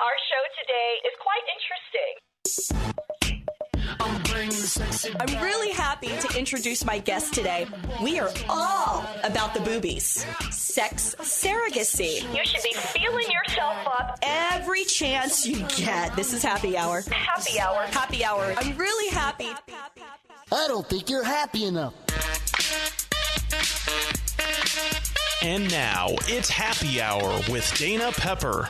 Our show today is quite interesting. I'm really happy to introduce my guest today. We are all about the boobies. Sex surrogacy. You should be feeling yourself up Every chance you get. This is happy hour. Happy hour. Happy hour. I'm really happy. I don't think you're happy enough. And now, it's Happy Hour with Dana Pepper.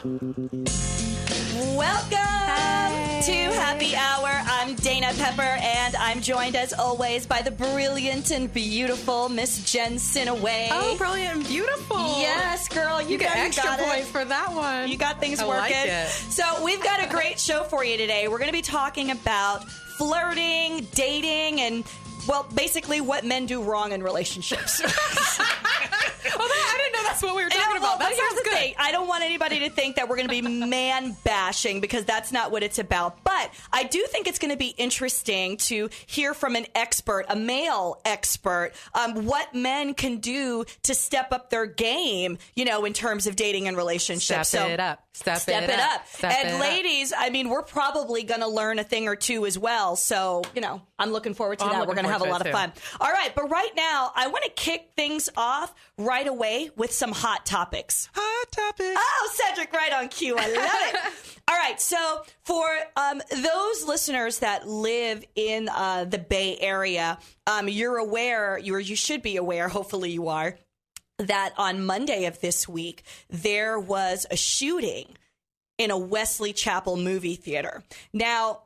Welcome to Happy Hour. I'm Dana Pepper, and I'm joined, as always, by the brilliant and beautiful Miss Jen Sinaway. Oh, brilliant and beautiful. Yes, girl. You get got extra it. points for that one. You got things I working. like it. So we've got a great show for you today. We're going to be talking about flirting, dating, and, well, basically what men do wrong in relationships. I didn't know that's what we were talking about. That sounds good. Thing. I don't want anybody to think that we're going to be man bashing, because that's not what it's about. But I do think it's going to be interesting to hear from an expert, a male expert, what men can do to step up their game, you know, in terms of dating and relationships. Step it up. Step it up. And ladies, I mean, we're probably going to learn a thing or two as well. So, you know, I'm looking forward to that. We're going to have a lot of fun. All right. But right now, I want to kick things off right away with some hot topics. Hot topics. Oh, Cedric, right on cue. I love it. All right. So for those listeners that live in the Bay Area, you're aware, you should be aware, hopefully you are, that on Monday of this week, there was a shooting in a Wesley Chapel movie theater. Now,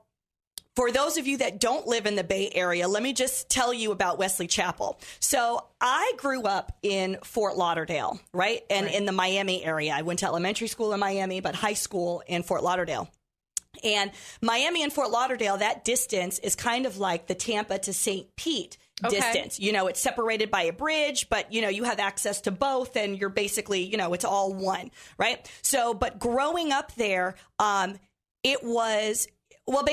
for those of you that don't live in the Bay Area, let me just tell you about Wesley Chapel. So I grew up in Fort Lauderdale, right? And in the Miami area. I went to elementary school in Miami, but high school in Fort Lauderdale. And Miami and Fort Lauderdale, that distance is kind of like the Tampa to St. Pete distance. You know, it's separated by a bridge, but, you know, you have access to both, and you're basically, you know, it's all one, right? So, but growing up there, it was... Well,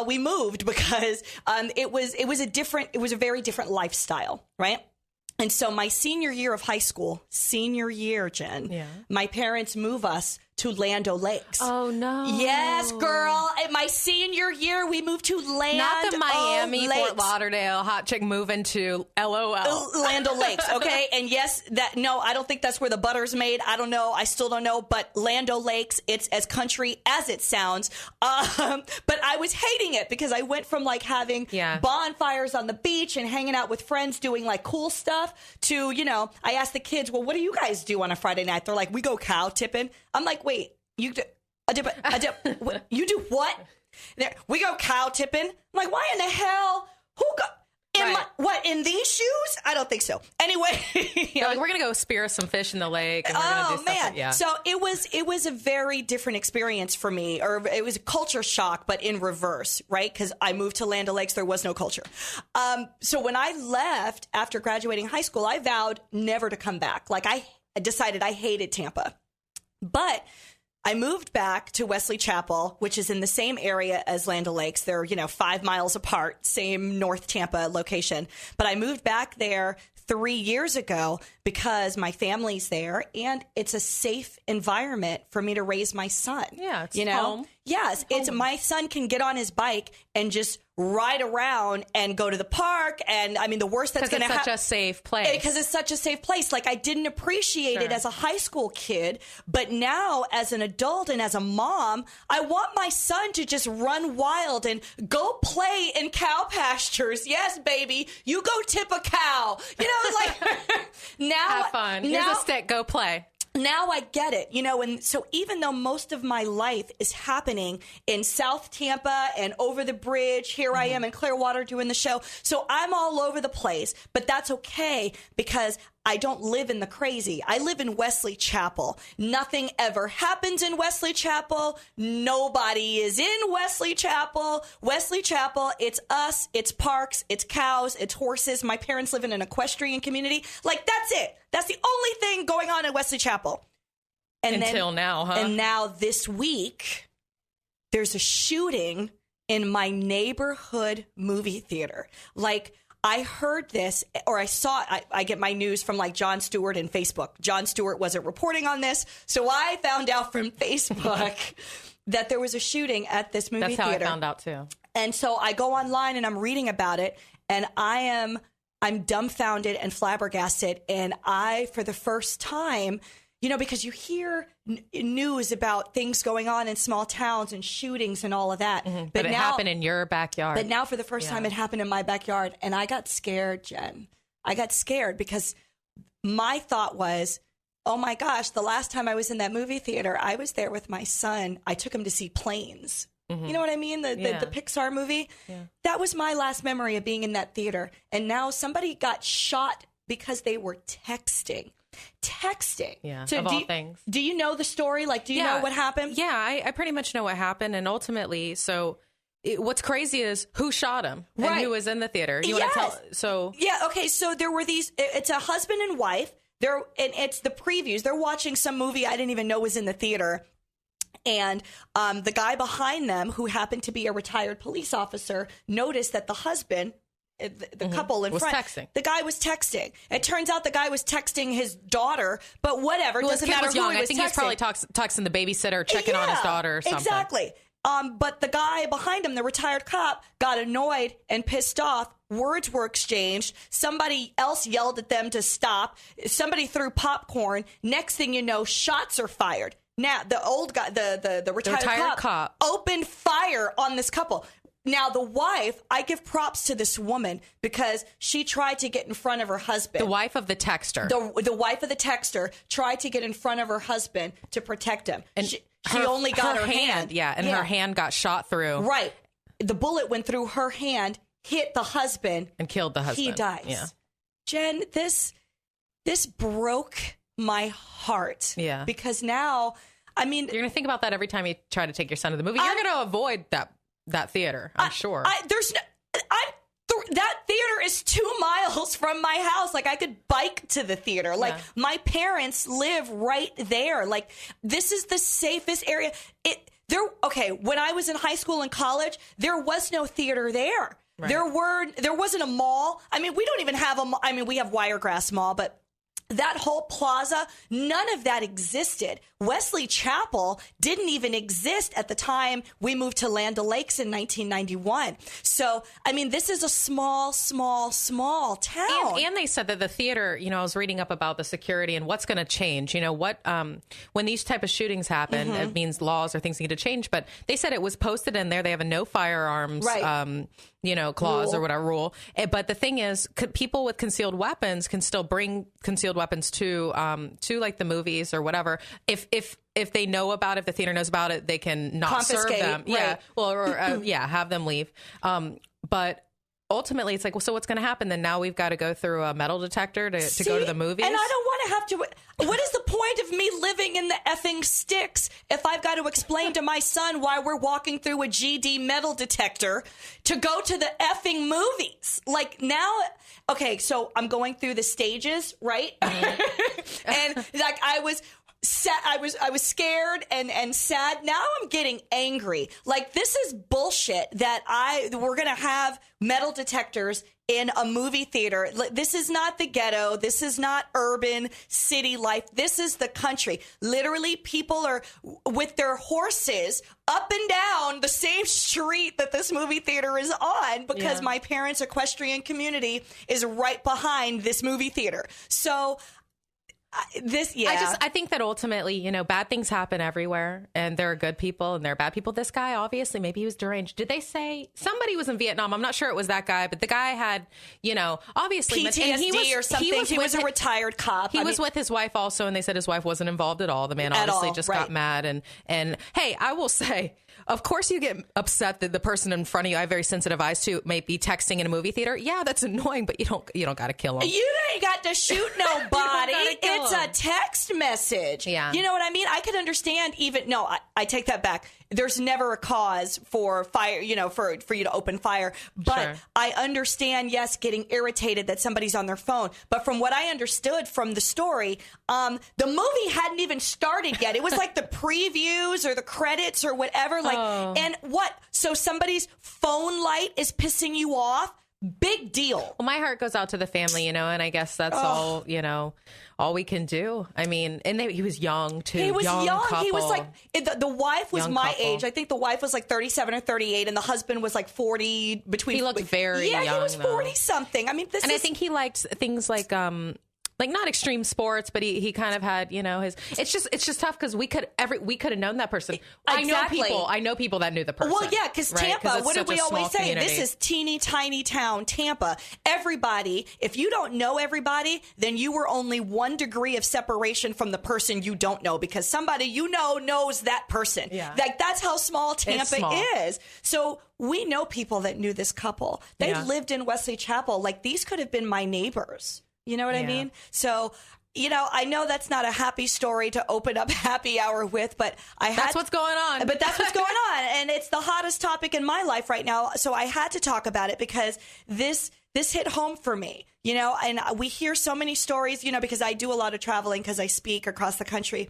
we moved because it was a very different lifestyle, right? And so my senior year of high school, Jen, my parents move us to Land O'Lakes. Oh, no. Yes, girl. In my senior year, we moved to Land O'Lakes. Not the Miami, Fort Lauderdale hot chick moving to LOL. Land O'Lakes, okay? And yes, I don't think that's where the butter's made. I don't know. I still don't know. But Land O'Lakes, it's as country as it sounds. But I was hating it because I went from like having bonfires on the beach and hanging out with friends doing like cool stuff to, you know, I asked the kids, well, what do you guys do on a Friday night? They're like, we go cow tipping. I'm like, wait, you do what? We go cow tipping. I'm like, why in the hell? Who go? In these shoes? I don't think so. Anyway, like, we're gonna go spear some fish in the lake. And we're gonna do man! So it was a very different experience for me, or it was a culture shock, but in reverse, right? Because I moved to Land O'Lakes, there was no culture. So when I left after graduating high school, I vowed never to come back. Like I decided I hated Tampa, but I moved back to Wesley Chapel, which is in the same area as Land O'Lakes. They're, 5 miles apart, same North Tampa location. But I moved back there 3 years ago because my family's there, and it's a safe environment for me to raise my son. Yeah, it's home. Yes, it's my son can get on his bike and just ride around and go to the park. And I mean, the worst that's going to happen. Because it's such a safe place. Because it's such a safe place. Like, I didn't appreciate it as a high school kid, but now as an adult and as a mom, I want my son to just run wild and go play in cow pastures. Yes, baby, you go tip a cow. Now have fun. Here's a stick. Go play. Now I get it, and so even though most of my life is happening in South Tampa and over the bridge, here I am in Clearwater doing the show. So I'm all over the place, but that's okay because I don't live in the crazy. I live in Wesley Chapel. Nothing ever happens in Wesley Chapel. Nobody is in Wesley Chapel. Wesley Chapel, it's us, it's parks, it's cows, it's horses. My parents live in an equestrian community. Like, that's it. That's the only thing going on in Wesley Chapel. Until now, huh? And now this week, there's a shooting in my neighborhood movie theater. Like, I heard this, or I saw it. I get my news from like Jon Stewart and Facebook. Jon Stewart wasn't reporting on this, so I found out from Facebook that there was a shooting at this movie theater. That's how I found out too. And so I go online and I'm reading about it, and I'm dumbfounded and flabbergasted. And for the first time, because you hear news about things going on in small towns and shootings and all of that. Mm-hmm. But it happened in your backyard. But now for the first time it happened in my backyard. And I got scared, Jen. I got scared because my thought was, oh my gosh, the last time I was in that movie theater, I was there with my son. I took him to see Planes. Mm-hmm. You know what I mean? The Pixar movie. Yeah. That was my last memory of being in that theater. And now somebody got shot because they were texting. Yeah, so of all things. Do you know the story? Like, do you know what happened? Yeah, I pretty much know what happened. And ultimately, what's crazy is who shot him and who was in the theater. You want to tell? So yeah, okay. So there were these. It's a husband and wife. And it's the previews. They're watching some movie I didn't even know was in the theater. And the guy behind them, who happened to be a retired police officer, noticed that the husband, the couple in front, texting. The guy was texting. It turns out the guy was texting his daughter, but whatever. Well, doesn't matter was who young. he was I think texting. he was probably texting the babysitter, checking on his daughter or something. Exactly. But the guy behind him, the retired cop, got annoyed and pissed off. Words were exchanged. Somebody else yelled at them to stop. Somebody threw popcorn. Next thing you know, shots are fired. Now, the old guy, the retired cop opened fire on this couple. Now, the wife, I give props to this woman because she tried to get in front of her husband. The wife of the texter. The wife of the texter tried to get in front of her husband to protect him. And she only got her hand. Yeah, and her hand got shot through. Right. The bullet went through her hand, hit the husband. And killed the husband. He dies. Yeah. Jen, this broke my heart. Yeah. Because now, I mean... You're going to think about that every time you try to take your son to the movie. You're going to avoid that theater, I'm sure. That theater is 2 miles from my house. Like, I could bike to the theater. Like, my parents live right there. Like, this is the safest area. When I was in high school and college, there was no theater there. Right. There wasn't a mall. I mean, we don't even have we have Wiregrass Mall, but that whole plaza, none of that existed. Wesley Chapel didn't even exist at the time we moved to Land O'Lakes in 1991. So, I mean, this is a small town. And they said that the theater, I was reading up about the security and what's going to change. When these type of shootings happen, it means laws or things need to change. But they said it was posted in there. They have a no firearms clause or whatever rule. But the thing is, people with concealed weapons can still bring concealed weapons to like the movies or whatever. If they know about it, if the theater knows about it, they can not serve them. Right. Yeah. Well, or have them leave. But ultimately, it's like, well, so what's going to happen? Then now we've got to go through a metal detector to go to the movies. And I don't want to have to. What is the point of me living in the effing sticks if I've got to explain to my son why we're walking through a GD metal detector to go to the effing movies? Like now, okay, so I'm going through the stages, right? And like I was scared and sad. Now I'm getting angry. Like this is bullshit that we're going to have metal detectors in a movie theater. This is not the ghetto. This is not urban city life. This is the country. Literally, people are with their horses up and down the same street that this movie theater is on because my parents' equestrian community is right behind this movie theater. So I think that ultimately, bad things happen everywhere and there are good people and there are bad people. This guy, obviously, maybe he was deranged. Did they say somebody was in Vietnam? I'm not sure it was that guy, but the guy had, obviously PTSD or something. He was a retired cop. He was with his wife also, and they said his wife wasn't involved at all. The man obviously just got mad. And hey, I will say, of course you get upset that the person in front of you, I have very sensitive eyes too, may be texting in a movie theater. Yeah, that's annoying, but you don't got to kill him. You ain't got to shoot nobody. It's a text message. Yeah. You know what I mean? I could understand I take that back. There's never a cause for fire, for you to open fire. But I understand, yes, getting irritated that somebody's on their phone. But from what I understood from the story, the movie hadn't even started yet. It was like the previews or the credits or whatever. And what? So somebody's phone light is pissing you off? Big deal. Well, my heart goes out to the family, and I guess that's all, all we can do. I mean, and he was young too. He was young. Couple, he was like, the wife was my couple. age. I think the wife was like 37 or 38 and the husband was like 40 between. He looked very young. Yeah, he was 40 something. I mean, I think he liked things like not extreme sports, but he kind of had, his, it's just tough because we could have known that person. Exactly. I know people that knew the person. Well, yeah, because right? Tampa, what did we always say? Community. This is teeny tiny town Tampa. Everybody, if you don't know everybody, then you were only 1 degree of separation from the person you don't know, because somebody knows that person. Yeah. Like, that's how small Tampa small. is. So we know people that knew this couple. They lived in Wesley Chapel. Like, these could have been my neighbors. You know what I mean? So, I know that's not a happy story to open up happy hour with, but that's what's going on. But that's what's going on. And it's the hottest topic in my life right now. So I had to talk about it because this hit home for me, and we hear so many stories, because I do a lot of traveling because I speak across the country.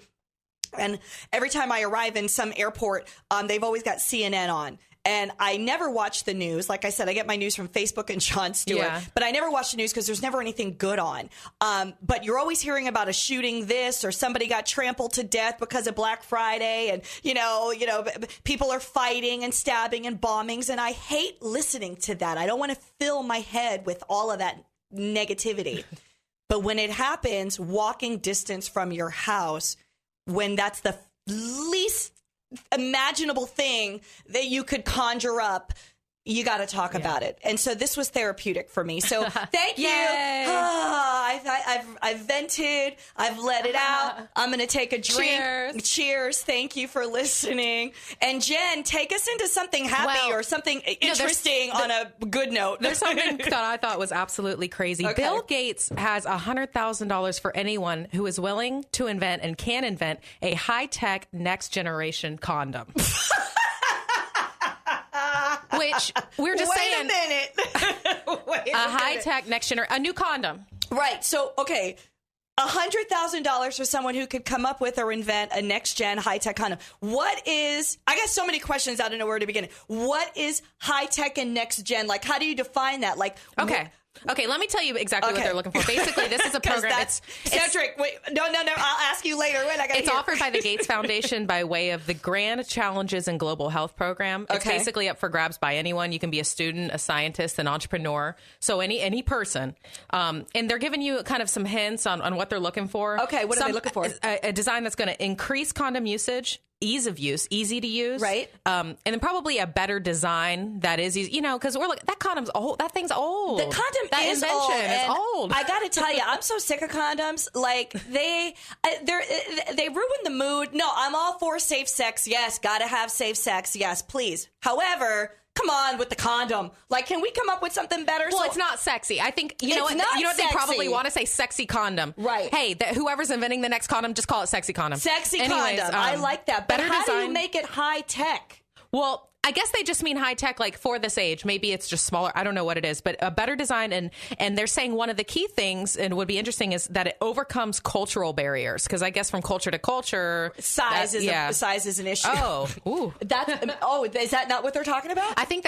And every time I arrive in some airport, they've always got CNN on. And I never watch the news. Like I said, I get my news from Facebook and Jon Stewart. But I never watch the news because there's never anything good on. But you're always hearing about a shooting this, or somebody got trampled to death because of Black Friday. And, people are fighting and stabbing and bombings. And I hate listening to that. I don't want to fill my head with all of that negativity. But when it happens, walking distance from your house, when that's the least imaginable thing that you could conjure up, you got to talk about it. And so this was therapeutic for me. So thank you. I've vented. I've let it out. I'm going to take a drink. Cheers. Thank you for listening. And Jen, take us into something happy or something interesting on a good note. There's something that I thought was absolutely crazy. Okay. Bill Gates has $100,000 for anyone who is willing to invent and can invent a high-tech next generation condom. Which we're just saying. Wait a minute. A high-tech next generation, a new condom. Right. So, okay. $100,000 for someone who could come up with or invent a next-gen high-tech condom. What is, I got so many questions, I don't know where to begin. What is high-tech and next-gen? Like, how do you define that? Like, Okay, let me tell you exactly what they're looking for. Basically, this is a program. Cedric, wait, no, I'll ask you later. Wait, it's offered by the Gates Foundation by way of the Grand Challenges in Global Health program. It's basically up for grabs by anyone. You can be a student, a scientist, an entrepreneur, so any person. And they're giving you kind of some hints on what they're looking for. Okay, what are they looking for? A design that's going to increase condom usage, ease of use, easy to use, right? And then probably a better design that is easy, because we're like, that condom's old. That thing's old. The condom is old. I got to tell you, I'm so sick of condoms. Like they ruin the mood. No, I'm all for safe sex. Yes, got to have safe sex. Yes, please. However, come on with the condom. Like, can we come up with something better? Well, it's not sexy. I think, you know what they probably want to say? Sexy condom. Right. Hey, whoever's inventing the next condom, just call it sexy condom. Sexy condom. I like that. But how do you make it high tech? Well, I guess they just mean high tech, like for this age. Maybe it's just smaller. I don't know what it is, but a better design. And they're saying one of the key things, and would be interesting, is that it overcomes cultural barriers. Because I guess from culture to culture, size is an issue. Oh, ooh. Is that not what they're talking about? I think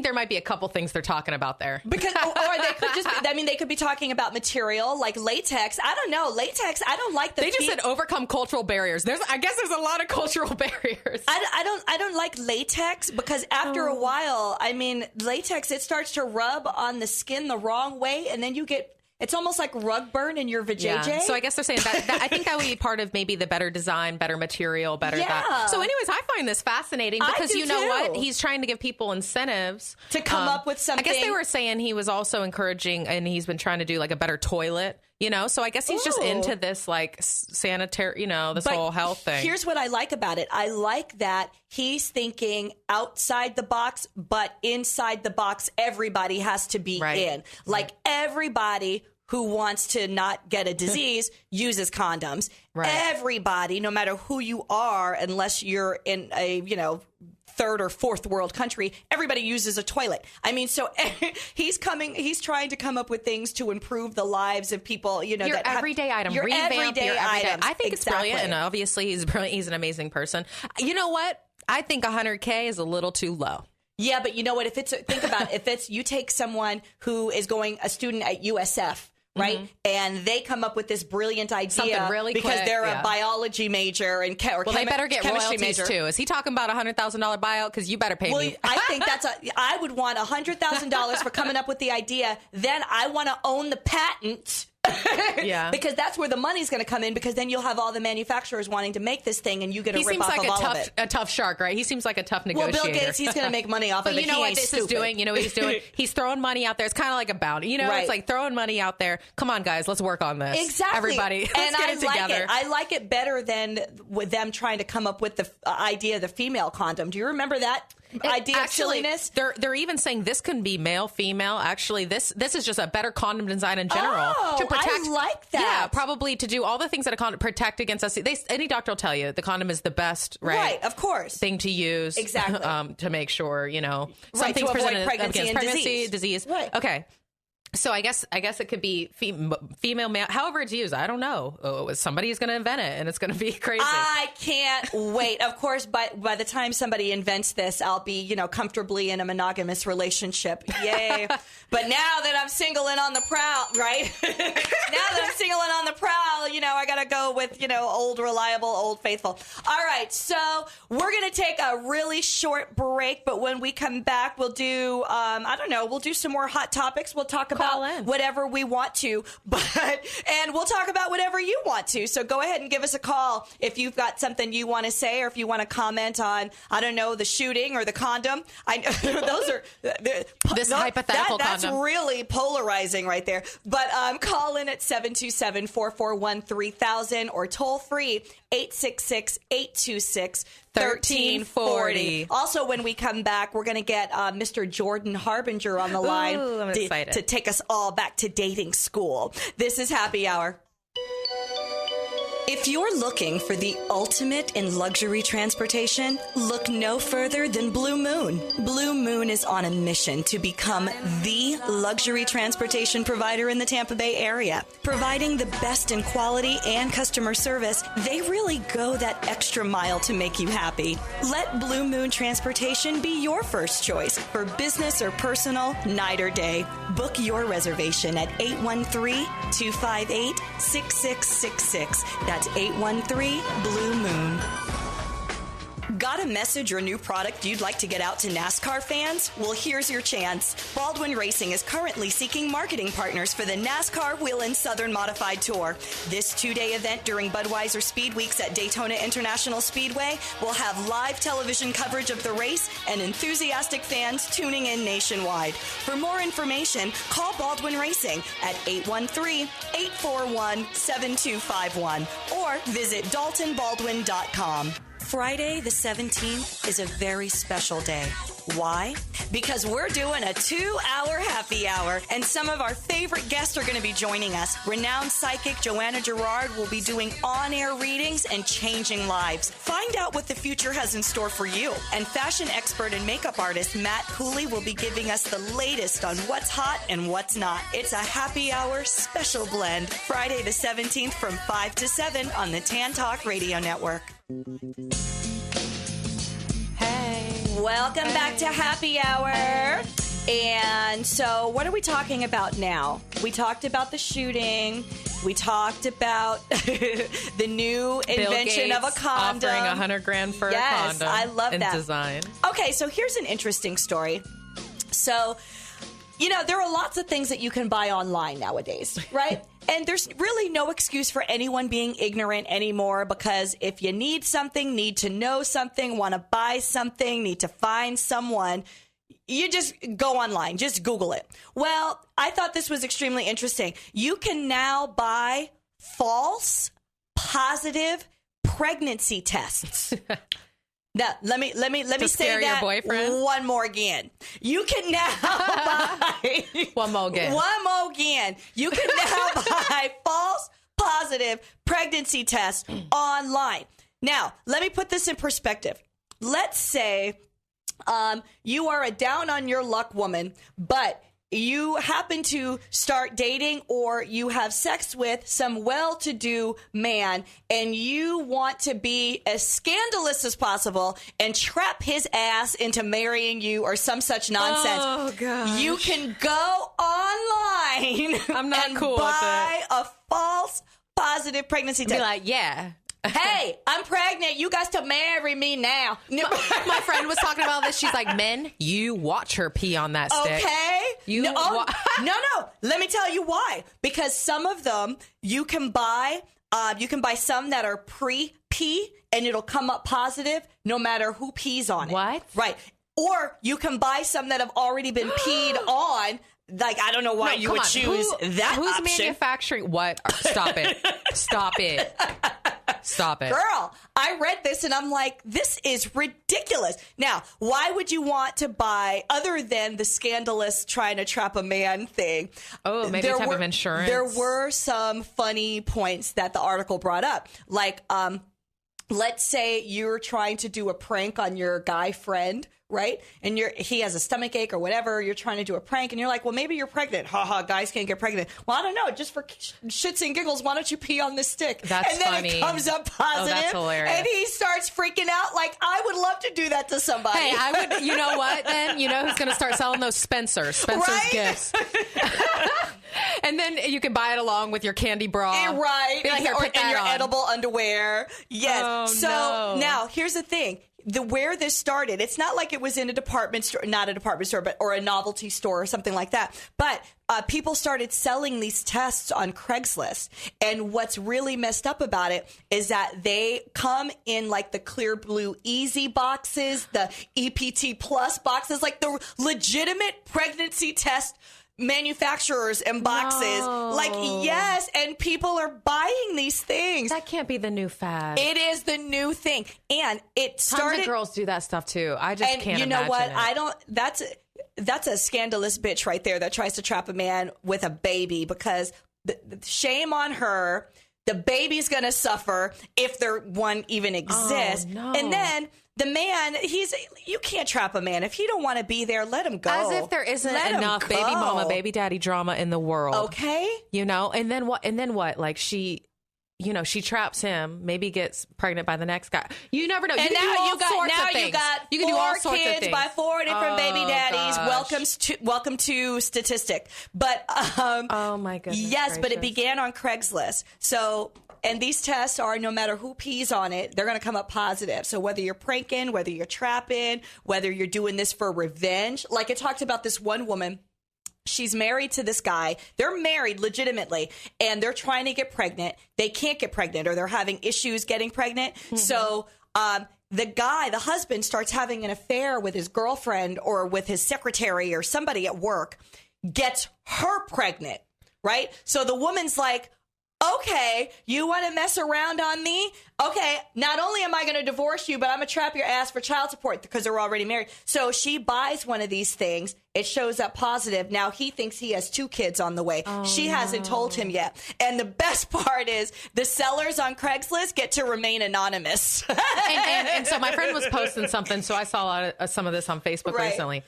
there might be a couple things they're talking about there. Because, or they could just. They could be talking about material like latex. I don't know, latex. I don't like the. They just said overcome cultural barriers. I guess there's a lot of cultural barriers. I don't like latex. Because after a while, latex, it starts to rub on the skin the wrong way, and then you get, it's almost like rug burn in your vajayjay. Yeah. So I guess they're saying that I think that would be part of maybe the better design, better material, better that. So anyways, I find this fascinating because you know what? He's trying to give people incentives. To come up with something. I guess they were saying he was also encouraging, and he's been trying to do like a better toilet. So I guess he's just into this like sanitary, this whole health thing. Here's what I like about it. I like that he's thinking outside the box, but inside the box, everybody has to be in. Like everybody who wants to not get a disease uses condoms. Right. Everybody, no matter who you are, unless you're in a, third or fourth world country, everybody uses a toilet. So he's trying to come up with things to improve the lives of people, your everyday item. Your everyday item. I think it's brilliant, and obviously he's brilliant. He's an amazing person. You know what? I think 100K is a little too low. Yeah, but you know what? Think about it. If it's you take someone who is a student at USF, right? Mm-hmm. And they come up with this brilliant idea Something really because quick, they're a biology major or they better get chemistry royalties major. too. Is he talking about $100,000 buyout? Because you better pay me. I think I would want $100,000 for coming up with the idea. Then I want to own the patent. Yeah, because that's where the money's going to come in. Because then you'll have all the manufacturers wanting to make this thing, and you get a rip off of all of it. A tough shark, right? He seems like a tough negotiator. Well, Bill Gates, he's going to make money off of it. But you know he what ain't this stupid. is doing? You know what he's doing? He's throwing money out there. It's kind of like a bounty. You know, Right. It's like throwing money out there. Come on, guys, let's work on this. Exactly. Everybody, let's and get it together. I like it better than with them trying to come up with the idea of the female condom. Do you remember that idea of silliness? They're even saying this can be male, female. Actually, this is just a better condom design in general to protect. I like that. Yeah, probably to do all the things that a condom protect against us. Any doctor will tell you the condom is the best, right? Right, of course. Thing to use exactly to make sure right, to avoid pregnancy against and disease. Right. Okay. So I guess it could be female, male, however it's used. I don't know. Somebody's going to invent it, and it's going to be crazy. I can't wait. Of course, by the time somebody invents this, I'll be comfortably in a monogamous relationship. Yay! But now that I'm single and on the prowl, right? Now that I'm single and on the prowl, I got to go with old reliable, old faithful. All right, so we're going to take a really short break, but when we come back, we'll do we'll do some more hot topics. We'll talk about whatever we want to, and we'll talk about whatever you want to. So go ahead and give us a call if you've got something you want to say, or if you want to comment on, the shooting or the condom. Those are hypothetical that's condom. really polarizing right there. But call in at 727-441-3000 or toll free 866-826-1340. Also, when we come back, we're going to get Mr. Jordan Harbinger on the line. Ooh, I'm excited. To take us all back to dating school. This is Happy Hour. If you're looking for the ultimate in luxury transportation, look no further than Blue Moon. Blue Moon is on a mission to become the luxury transportation provider in the Tampa Bay area. Providing the best in quality and customer service, they really go that extra mile to make you happy. Let Blue Moon Transportation be your first choice for business or personal, night or day. Book your reservation at 813-258-6666. That's 813-BLUE-MOON. Got a message or new product you'd like to get out to NASCAR fans? Well, here's your chance. Baldwin Racing is currently seeking marketing partners for the NASCAR Whelen Southern Modified Tour. This 2-day event during Budweiser Speed Weeks at Daytona International Speedway will have live television coverage of the race and enthusiastic fans tuning in nationwide. For more information, call Baldwin Racing at 813-841-7251 or visit DaltonBaldwin.com. Friday the 17th is a very special day. Why? Because we're doing a 2-hour happy hour, and some of our favorite guests are going to be joining us. Renowned psychic Joanna Gerard will be doing on-air readings and changing lives. Find out what the future has in store for you. And fashion expert and makeup artist Matt Cooley will be giving us the latest on what's hot and what's not. It's a happy hour special blend. Friday the 17th from 5 to 7 on the Tan Talk Radio Network. Welcome back to Happy Hour. And so what are we talking about now? We talked about the shooting. We talked about the new invention of a condom. Offering $100,000 for a condom. I love that. Design. Okay, so here's an interesting story. So, there are lots of things that you can buy online nowadays, right? And there's really no excuse for anyone being ignorant anymore, because if you need something, need to know something, want to buy something, need to find someone, you just go online, just Google it. Well, I thought this was extremely interesting. You can now buy false positive pregnancy tests. Now, let me say that boyfriend? one more again. You can now buy one more again. You can now buy false positive pregnancy tests online. Now, let me put this in perspective. Let's say you are a down on your luck woman, but you happen to start dating or you have sex with some well-to-do man and you want to be as scandalous as possible and trap his ass into marrying you or some such nonsense, oh, gosh. you can go online I'm not and cool with buy a false positive pregnancy test. Be like, yeah. Hey, I'm pregnant. You guys to marry me now. My friend was talking about this. She's like, men, you watch her pee on that stick. Okay. You no. Let me tell you why. Because some of them you can buy some that are pre-pee and it'll come up positive no matter who pees on it. What? Right. Or you can buy some that have already been peed on. Like, I don't know why you would choose that Who's option. manufacturing what? Stop it. Stop it. Stop it. Girl, I read this and I'm like, this is ridiculous. Now, why would you want to buy, other than the scandalous trying to trap a man thing? Oh, maybe a type of insurance. There were some funny points that the article brought up. Like, let's say you're trying to do a prank on your guy friend, right? And he has a stomach ache or whatever. You're trying to do a prank and you're like, well, maybe you're pregnant. Ha ha, guys can't get pregnant. Well, I don't know. Just for shits and giggles, why don't you pee on this stick? That's and then funny. It comes up positive. Oh, that's hilarious. And he starts freaking out like, I would love to do that to somebody. Hey, I would, you know what then? You know who's going to start selling those Spencer's Right? gifts. And then you can buy it along with your candy bra. Right. Be like, here, put that and your on. edible underwear. Yes. Oh, so no. now here's the thing. Where this started, it's not like it was in a department store, not a department store, but or a novelty store or something like that. But people started selling these tests on Craigslist. And what's really messed up about it is that they come in like the Clear Blue Easy boxes, the EPT Plus boxes, like the legitimate pregnancy test manufacturers and boxes. No. Like, yes, and people are buying these things. That can't be the new fad. It is the new thing. And it started. Tons of girls do that stuff too. I just can't you know imagine what? it. That's a scandalous bitch right there that tries to trap a man with a baby, because shame on her. The baby's going to suffer if one even exists. Oh, no. And then the man, you can't trap a man. If he don't want to be there, let him go. As if there isn't Let him enough baby go. mama, baby daddy drama in the world. Okay. You know, and then what? Like she traps him, maybe gets pregnant by the next guy. You never know. You And can now do all you got sorts of things. you got You can do all 4 sorts of kids things. by 4 different baby daddies. Gosh. Welcome to statistic. But Oh my goodness. yes, but it gracious. began on Craigslist. So, and these tests are, no matter who pees on it, they're going to come up positive. So whether you're pranking, whether you're trapping, whether you're doing this for revenge, like it talked about this one woman. She's married to this guy. They're married legitimately, and they're trying to get pregnant. They can't get pregnant, or they're having issues getting pregnant. Mm-hmm. So the husband, starts having an affair with his girlfriend or with his secretary or somebody at work, gets her pregnant, right? So the woman's like, okay, you want to mess around on me? Okay, not only am I going to divorce you, but I'm going to trap your ass for child support because they're already married. So she buys one of these things. It shows up positive. Now he thinks he has 2 kids on the way. She hasn't told him yet. And the best part is the sellers on Craigslist get to remain anonymous. and so my friend was posting something, so I saw a lot of, some of this on Facebook Right. recently.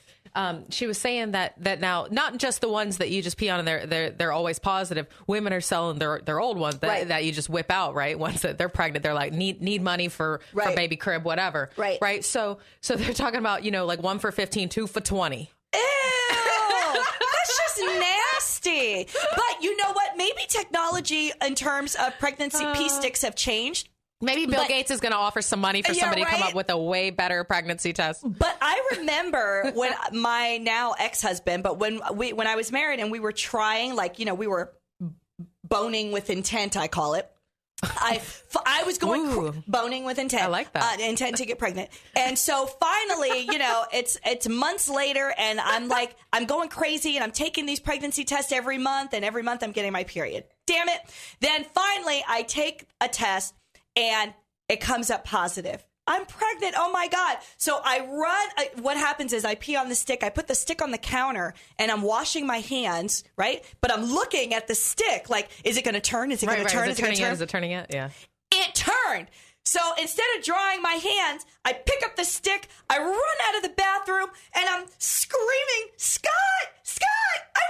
She was saying that now, not just the ones that you just pee on and they're always positive. Women are selling their old ones Right. that you just whip out, right? Once that they're pregnant, they're like need money for baby crib, whatever, right? So they're talking about, like 1 for 15, 2 for 20. Ew, that's just nasty. But you know what? Maybe technology in terms of pregnancy pee sticks have changed. Maybe Bill Gates is going to offer some money for somebody to come right. up with a way better pregnancy test. But I remember when my now ex-husband, but when I was married and we were trying, we were boning with intent, I call it. I was going boning with intent. I like that. Intent to get pregnant. And so finally, it's months later and I'm going crazy and I'm taking these pregnancy tests every month, and every month I'm getting my period. Damn it. Then finally I take a test and it comes up positive. I'm pregnant. Oh my God. So I run. What happens is I pee on the stick. I put the stick on the counter and I'm washing my hands, right? But I'm looking at the stick. Like, is it going to turn? Is it going to turn? Is it turning it? Yeah. It turned. So instead of drying my hands, I pick up the stick, I run out of the bathroom, and I'm screaming, Scott, I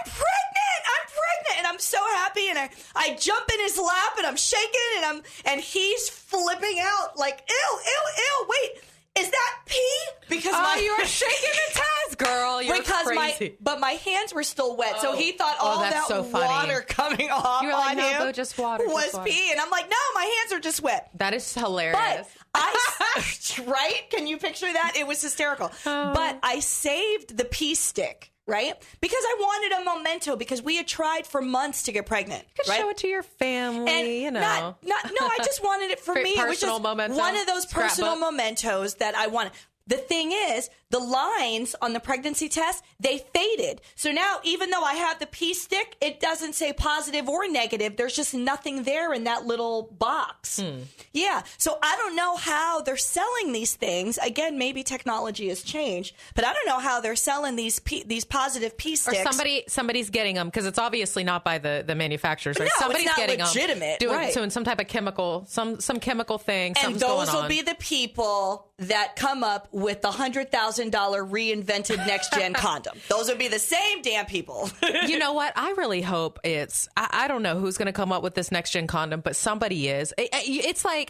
there. I jump in his lap and I'm shaking and he's flipping out like, ew, wait. Is that pee? Because you are shaking the test, girl. You're crazy. But my hands were still wet, so he thought all that so water coming off you were on like, him no, just water, was just water. pee, and I'm like, no, my hands are just wet. That is hilarious. But right? Can you picture that? It was hysterical. But I saved the pee stick. Right? Because I wanted a memento because we had tried for months to get pregnant. You could show it to your family, and no, I just wanted it for me. It was just memento, one of those personal scrapbook. mementos that I wanted. The thing is, the lines on the pregnancy test, they faded. So now, even though I have the pee stick, it doesn't say positive or negative. There's just nothing there in that little box. Yeah. So I don't know how they're selling these things. Again, maybe technology has changed, but I don't know how they're selling these positive pee sticks. Or somebody's getting them because it's obviously not by the manufacturers. Right? No, somebody's it's not getting legitimate. them, doing some type of chemical, some chemical thing. And Something's going those will on. be the people that come up with the $100,000 reinvented next-gen condom. Those would be the same damn people. You know what? I really hope I don't know who's going to come up with this next-gen condom, but somebody is. It's a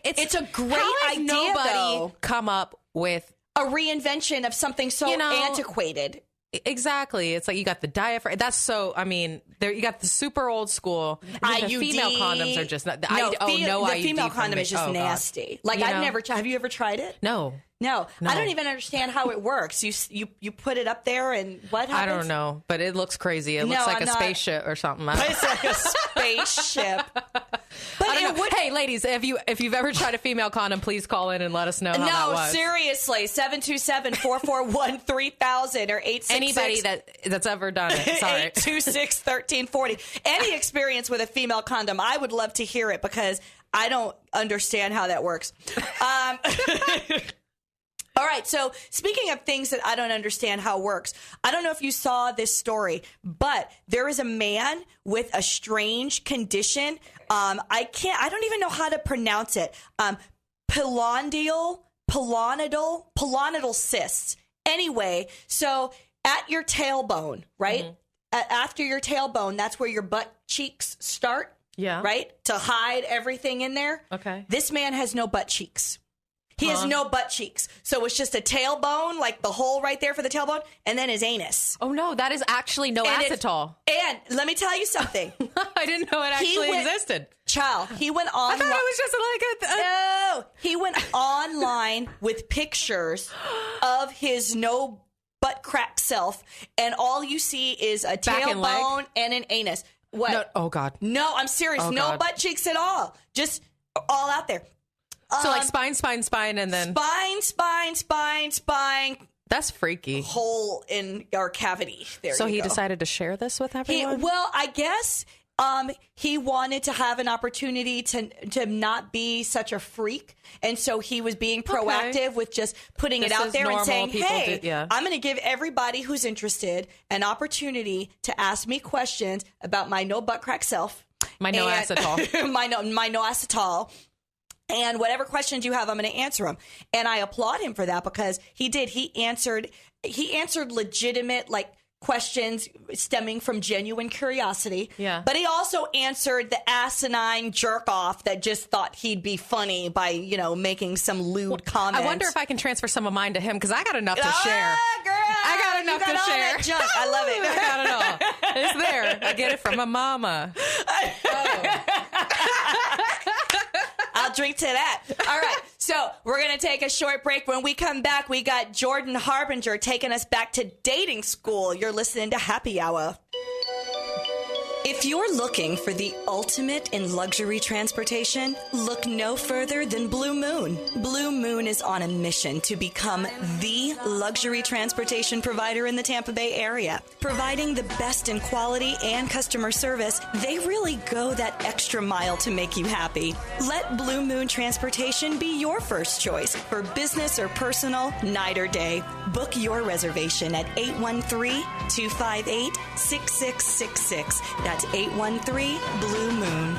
great how has idea, nobody though. come up with A reinvention of something so antiquated. Exactly. It's like you got the diaphragm. That's so, I mean, you got the super old school. IUD. The female condoms are just not. The the female condom is just nasty. Like, I've never tried. Have you ever tried it? No. No, I don't even understand how it works. You put it up there and what happens? I don't know, but it looks crazy. It looks like a spaceship or something. It's like a spaceship. But hey, ladies, if you've ever tried a female condom, please call in and let us know how that was. Seriously, 727-441-3000 or 866. Anybody that's ever done it. Sorry. 826-1340. Any experience with a female condom, I would love to hear it because I don't understand how that works. All right, so speaking of things that I don't understand how it works, I don't know if you saw this story, but there is a man with a strange condition. I don't even know how to pronounce it. Pilonidal cysts. Anyway, so at your tailbone, right? Mm-hmm. After your tailbone, that's where your butt cheeks start. Yeah. Right? To hide everything in there. Okay. This man has no butt cheeks. He has no butt cheeks. So it's just a tailbone, like the hole right there for the tailbone, and then his anus. Oh, no, that is actually no acetol. And let me tell you something. I didn't know it actually existed. Child, he went on. I thought it was just like No, he went online with pictures of his no butt crack self, and all you see is a tailbone and an anus. What? No, oh, God. No, I'm serious. No butt cheeks at all. Just all out there. So like spine, and then... Spine. That's freaky. Hole in our cavity. There so you he go. decided to share this with everyone? Well, I guess he wanted to have an opportunity to not be such a freak. And so he was being proactive with just putting it out there and saying, hey, I'm going to give everybody who's interested an opportunity to ask me questions about my no butt crack self. My no acetol. my no acetol. And whatever questions you have, I'm going to answer them. And I applaud him for that because he did. He answered legitimate, like, questions stemming from genuine curiosity. Yeah. But he also answered the asinine jerk off that just thought he'd be funny by, making some lewd comments. I wonder if I can transfer some of mine to him because I got enough to share. Girl, I got enough to share. That junk. I love it. I got it all. It's there. I get it from my mama. I'll drink to that. All right. So we're going to take a short break. When we come back, we got Jordan Harbinger taking us back to dating school. You're listening to Happy Hour. If you're looking for the ultimate in luxury transportation, look no further than Blue Moon. Blue Moon is on a mission to become the luxury transportation provider in the Tampa Bay area. Providing the best in quality and customer service, they really go that extra mile to make you happy. Let Blue Moon Transportation be your first choice for business or personal, night or day. Book your reservation at 813-258-6666. That's 813 Blue Moon.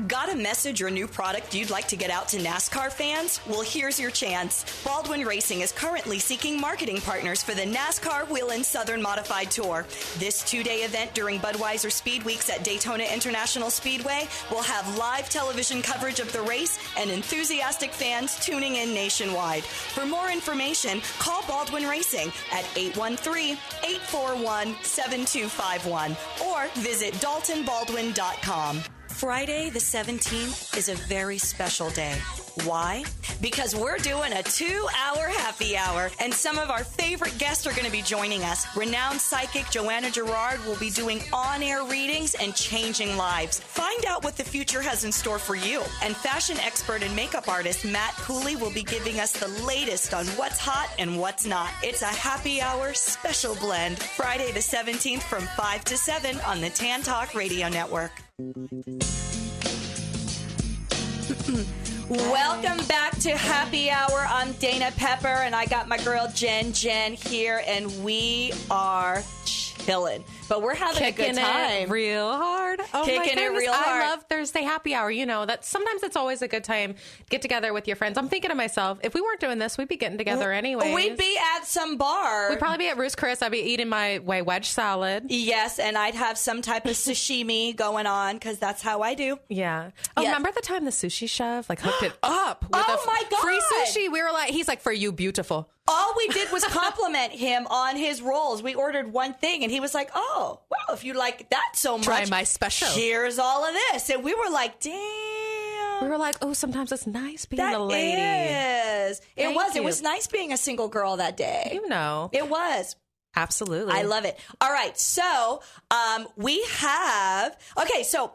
Got a message or new product you'd like to get out to NASCAR fans? Well, here's your chance. Baldwin Racing is currently seeking marketing partners for the NASCAR Whelen Southern Modified Tour. This 2-day event during Budweiser Speed Weeks at Daytona International Speedway will have live television coverage of the race and enthusiastic fans tuning in nationwide. For more information, call Baldwin Racing at 813-841-7251 or visit daltonbaldwin.com. Friday the 17th is a very special day. Why? Because we're doing a 2-hour happy hour, and some of our favorite guests are going to be joining us. Renowned psychic Joanna Gerard will be doing on-air readings and changing lives. Find out what the future has in store for you. And fashion expert and makeup artist Matt Cooley will be giving us the latest on what's hot and what's not. It's a happy hour special blend. Friday the 17th from 5 to 7 on the Tan Talk Radio Network. Welcome back to Happy Hour. I'm Dana Pepper, and I got my girl Jen here, and we are chilling. But we're having a good time. It real hard. Oh, Kicking it real hard. I love Thursday happy hour. You know, that sometimes it's always a good time to get together with your friends. I'm thinking to myself, if we weren't doing this, we'd be getting together anyway. We'd be at some bar. We'd probably be at Ruth's Chris. I'd be eating my wedge salad. Yes, and I'd have some type of sashimi going on, because that's how I do. Yeah. Oh, yes. Remember the time the sushi chef hooked it up with my God. free sushi? We were like, he's like, for you, beautiful. All we did was compliment him on his rolls. We ordered one thing, and he was like, oh, well, if you like that so much, try my special. Here's all of this. And we were like, damn. We were like, oh, sometimes it's nice being That a lady. is. It Thank was. you. It was nice being a single girl that day. You know. It was. Absolutely. I love it. All right. So we have, okay, so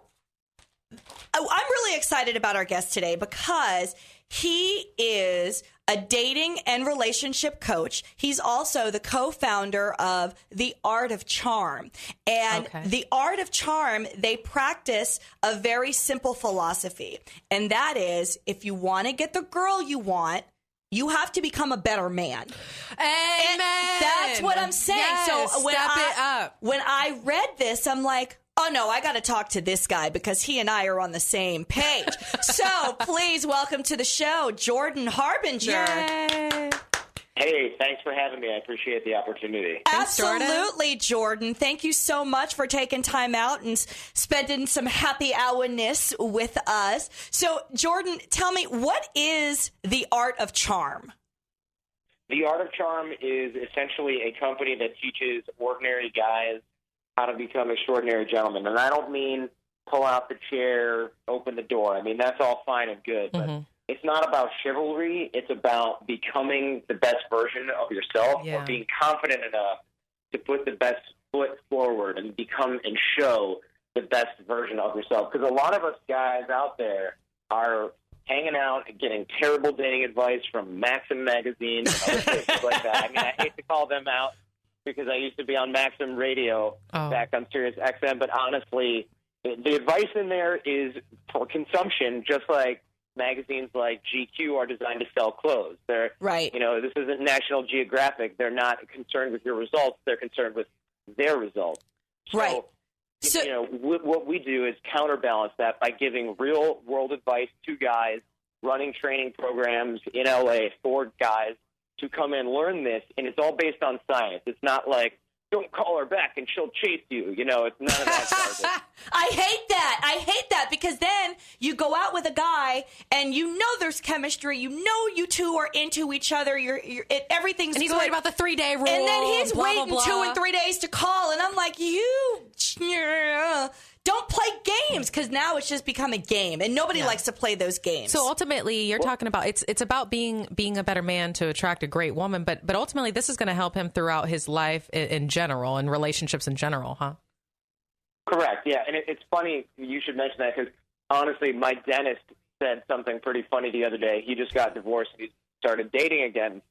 I'm really excited about our guest today because he is a dating and relationship coach. He's also the co-founder of The Art of Charm. And The Art of Charm, they practice a very simple philosophy. And that is, if you want to get the girl you want, you have to become a better man. Amen. And that's what I'm saying. Yes, so when I read this, I'm like, oh, no, I got to talk to this guy because he and I are on the same page. So please welcome to the show, Jordan Harbinger. Yay. Hey, thanks for having me. I appreciate the opportunity. Absolutely, Jordan. Thank you so much for taking time out and spending some happy hourness with us. So, Jordan, tell me, what is The Art of Charm? The Art of Charm is essentially a company that teaches ordinary guys how to become extraordinary gentlemen. And I don't mean pull out the chair, open the door. I mean, that's all fine and good, but it's not about chivalry. It's about becoming the best version of yourself or being confident enough to put the best foot forward and become and show the best version of yourself. Because a lot of us guys out there are hanging out and getting terrible dating advice from Maxim magazine and other places like that. I mean, I hate to call them out, because I used to be on Maxim Radio back on Sirius XM, but honestly, the advice in there is for consumption, just like magazines like GQ are designed to sell clothes. They're, right. You know, this isn't National Geographic. They're not concerned with your results. They're concerned with their results. Right. So, you know, what we do is counterbalance that by giving real-world advice to guys, running training programs in L.A. for guys to come and learn this, and it's all based on science. It's not like, don't call her back and she'll chase you. You know, it's none of that garbage. I hate that because then you go out with a guy and you know there's chemistry. You know you two are into each other. Everything's and he's good. worried about the 3-day rule. And then he's blah, waiting blah, blah. 2 and 3 days to call. And I'm like, don't play games, because now it's just become a game, and nobody likes to play those games. So ultimately, you're talking about it's about being a better man to attract a great woman, but ultimately, this is going to help him throughout his life in general and relationships in general, huh? Correct. Yeah, and it's funny you should mention that, because honestly, my dentist said something pretty funny the other day. He just got divorced and he started dating again,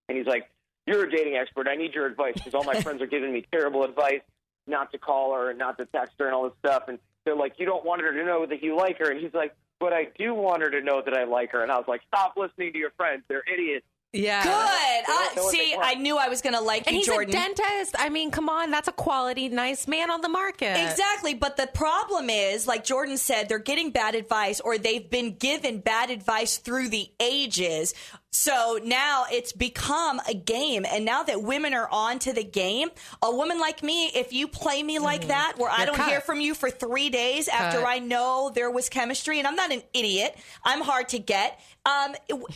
and he's like, "You're a dating expert. I need your advice, because all my friends are giving me terrible advice. Not to call her and not to text her and all this stuff." And they're like, "You don't want her to know that you like her." And he's like, "But I do want her to know that I like her." And I was like, "Stop listening to your friends. They're idiots. Yeah. Good. what See, they want. I knew I was going to like And you, he's Jordan. a dentist. I mean, come on. That's a quality, nice man on the market. Exactly. But the problem is, like Jordan said, they're getting bad advice or they've been given bad advice through the ages. So now it's become a game. And now that women are on to the game, a woman like me, if you play me like that, where I don't hear from you for 3 days after I know there was chemistry, and I'm not an idiot, I'm hard to get.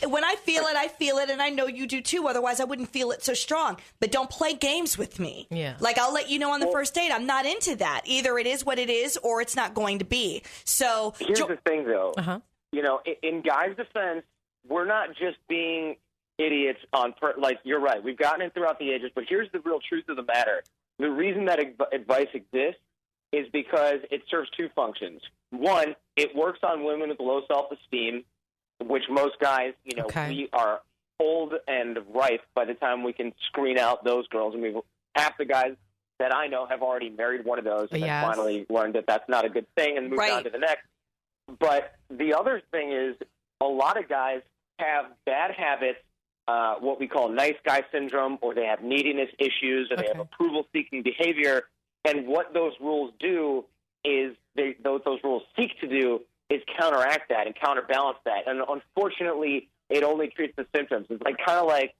When I feel it, and I know you do too. Otherwise, I wouldn't feel it so strong. But don't play games with me. Yeah. Like, I'll let you know on the first date. I'm not into that. Either it is what it is, or it's not going to be. So Here's the thing, though. Uh-huh. In guys' defense, we're not just being idiots like, you're right. We've gotten it throughout the ages, but here's the real truth of the matter. The reason that advice exists is because it serves two functions. One, it works on women with low self-esteem, which most guys, we are old and ripe by the time we can screen out those girls. I mean, half the guys that I know have already married one of those and finally learned that that's not a good thing and moved on to the next. But the other thing is a lot of guys have bad habits, what we call nice guy syndrome, or they have neediness issues, or they have approval-seeking behavior. And what those rules do is those rules seek to do is counteract that and counterbalance that. And unfortunately, it only treats the symptoms. It's kind of like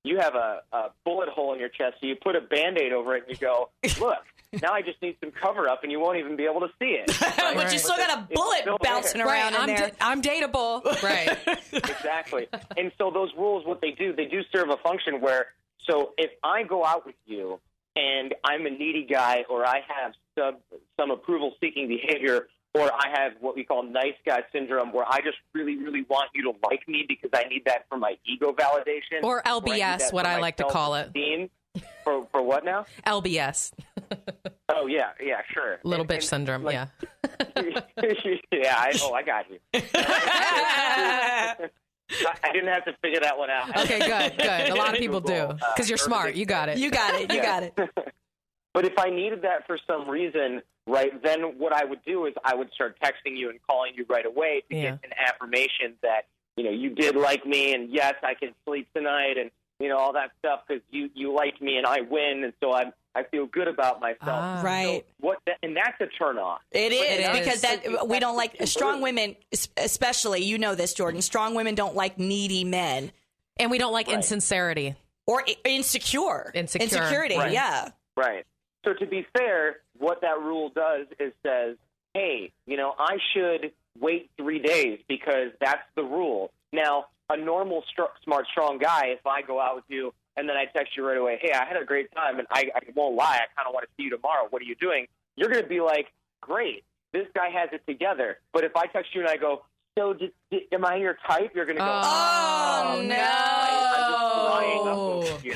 you have a bullet hole in your chest, so you put a Band-Aid over it and you go, look, now I just need some cover-up, and you won't even be able to see it. Right? But you still got a bullet bouncing around in there. I'm dateable. Right. Exactly. And so those rules, what they do serve a function where, so if I go out with you and I'm a needy guy, or I have some approval-seeking behavior, or I have what we call nice guy syndrome, where I just really, really want you to like me because I need that for my ego validation. Or LBS, what I like to call it. For what now? LBS. Oh, yeah, sure. Little bitch syndrome, yeah. Yeah, I got you. I didn't have to figure that one out. Okay, good. A lot of people do, because you're smart. You got it. You got it. But if I needed that for some reason, right, then what I would do is I would start texting you and calling you right away to get an affirmation that, you did like me, and yes, I can sleep tonight, and, all that stuff, because you like me and I win, and so I feel good about myself. Right. So and that's a turn off. It is, because we don't like strong women, especially, you know this, Jordan, strong women don't like needy men. And we don't like insincerity. Or insecurity, right. Yeah. Right. So to be fair, what that rule does is says, hey, I should wait 3 days because that's the rule. Now, a normal, smart, strong guy, if I go out with you and then I text you right away, hey, I had a great time, and I won't lie, I kind of want to see you tomorrow. What are you doing? You're going to be like, great, this guy has it together. But if I text you and I go, so am I your type? You're going to go, oh, no.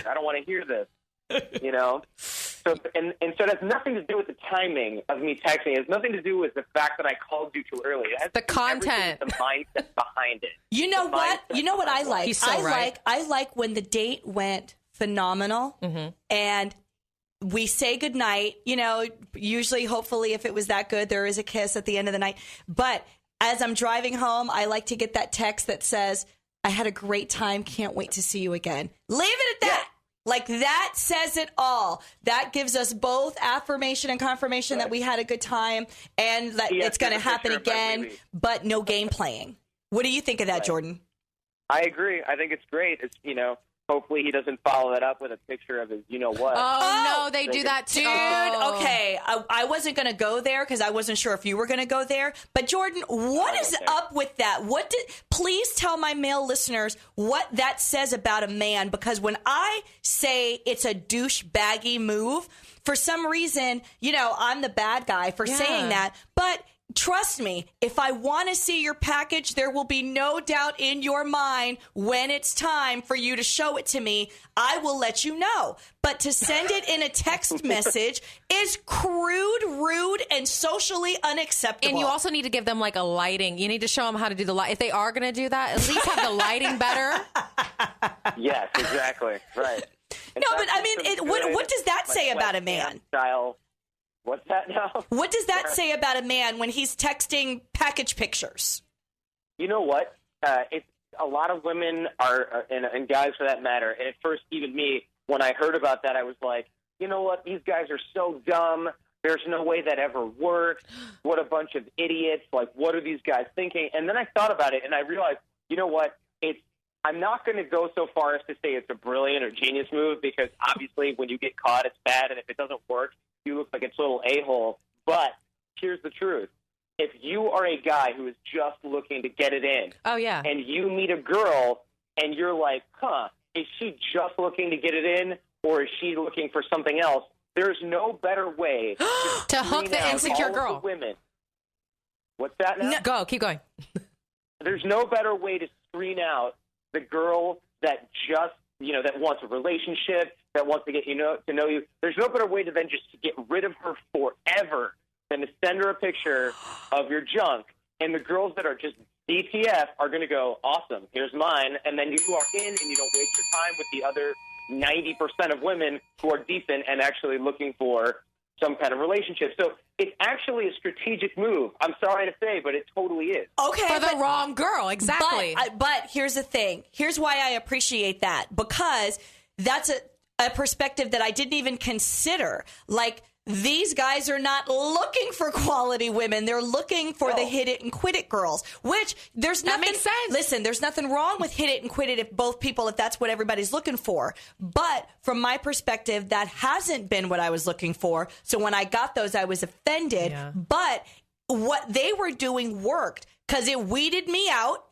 I don't want to hear this. So and so it has nothing to do with the timing of me texting. It has nothing to do with the fact that I called you too early. It has the content, the mindset behind it. You know what I like? He's so right. I like when the date went phenomenal and we say goodnight. Usually, hopefully, if it was that good, there is a kiss at the end of the night. But as I'm driving home, I like to get that text that says, I had a great time. Can't wait to see you again. Leave it at that. Yeah. Like, that says it all. That gives us both affirmation and confirmation that we had a good time and that it's going to happen again, but no game playing. What do you think of that, Jordan? I agree. I think it's great. It's, hopefully he doesn't follow that up with a picture of his what. Oh, no, they do that too. Dude, okay. I wasn't going to go there because I wasn't sure if you were going to go there. But, Jordan, what is up with that? Please tell my male listeners what that says about a man, because when I say it's a douchebaggy move, for some reason, I'm the bad guy for saying that. But trust me, if I want to see your package, there will be no doubt in your mind when it's time for you to show it to me. I will let you know. But to send it in a text message is crude, rude, and socially unacceptable. And you also need to give them like a lighting. You need to show them how to do the light. If they are going to do that, at least have the lighting better. Yes, exactly. Right. No, but I mean, what does that say about a man? Style. What's that now? What does that say about a man when he's texting package pictures? You know what? a lot of women are, and guys for that matter, and at first even me, when I heard about that, I was like, you know what, these guys are so dumb. There's no way that ever worked. What a bunch of idiots. Like, what are these guys thinking? And then I thought about it, and I realized, you know what, I'm not going to go so far as to say it's a brilliant or genius move, because obviously when you get caught, it's bad, and if it doesn't work, you look like a total a-hole. But here's the truth. If you are a guy who is just looking to get it in, and you meet a girl and you're like, is she just looking to get it in, or is she looking for something else? There's no better way to hook the insecure girl. Women. What's that now? No, go, keep going. There's no better way to screen out the girl that just, that wants a relationship, that wants to get to know you. There's no better way to then just get rid of her forever than to send her a picture of your junk. And the girls that are just DTF are going to go, awesome, here's mine. And then you walk in and you don't waste your time with the other 90% of women who are decent and actually looking for some kind of relationship. So it's actually a strategic move. I'm sorry to say, but it totally is. Okay. For the wrong girl, exactly. But here's the thing. Here's why I appreciate that. Because that's a perspective that I didn't even consider. Like, these guys are not looking for quality women. They're looking for the hit it and quit it girls, which there's nothing. That makes sense. Listen, there's nothing wrong with hit it and quit it if that's what everybody's looking for. But from my perspective, that hasn't been what I was looking for. So when I got those, I was offended. Yeah. But what they were doing worked because it weeded me out.